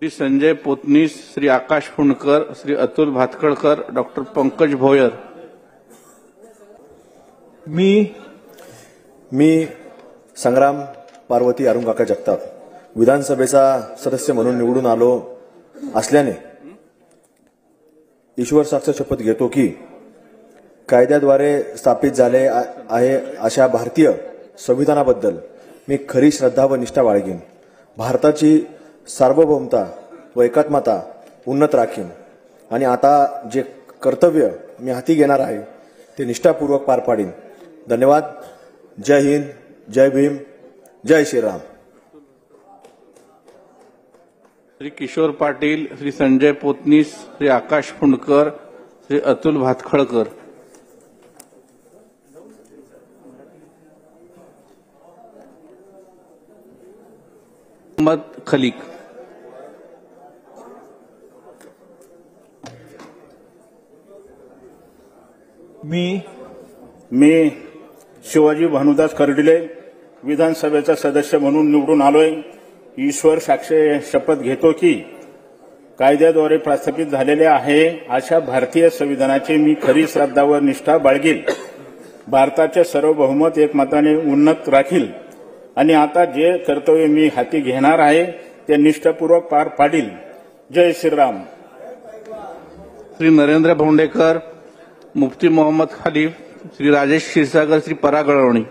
Shri Sanjay Potnis, Shri Akash Fundkar, Shri Atul Bhatkhalkar, doctor Pankaj Bhoyar. मी संग्राम पार्वती अरुणकाका जगताप विधानसभेचा सदस्य म्हणून निवडून आलो असल्याने ईश्वर साक्ष शपथ घेतो की कायद्याद्वारे स्थापित झाले आहे अशा भारतीय संविधानाबद्दल मी खरी श्रद्धा व निष्ठा बाळगीन। भारताची सार्वभौमता व एकात्मता उन्नत राखीन आणि आता जे कर्तव्य मी हाती घेणार आहे ते निष्ठापूर्वक पार पाडीन। धन्यवाद। जय हिंद, जय भीम, जय श्रीराम। श्री किशोर पाटील, श्री संजय पोतनीस, श्री आकाश फुंडकर, श्री अतुल भातखळकर। मोहम्मद खलीक। मी शिवाजी भानुदास कर्डिले विधानसभेचा सदस्य म्हणून निवडून आलोय। ईश्वर साक्ष शपथ घेतो की कायद्याद्वारे प्रस्थापित झालेले आहे अशा भारतीय संविधानाची मी खरी श्रद्धा व निष्ठा बाळगील। भारताचे सार्वभौमत्व एकमताने उन्नत राखील आणि आता जे कर्तव्य मी हाती घेणार आहे ते निष्ठापूर्वक पार पाडील। जय श्रीराम। श्री नरेंद्र भोंडेकर, मुफ्ती मोहम्मद खलीफ, श्री राजेश क्षीरसागर, श्री पराग गळवणी।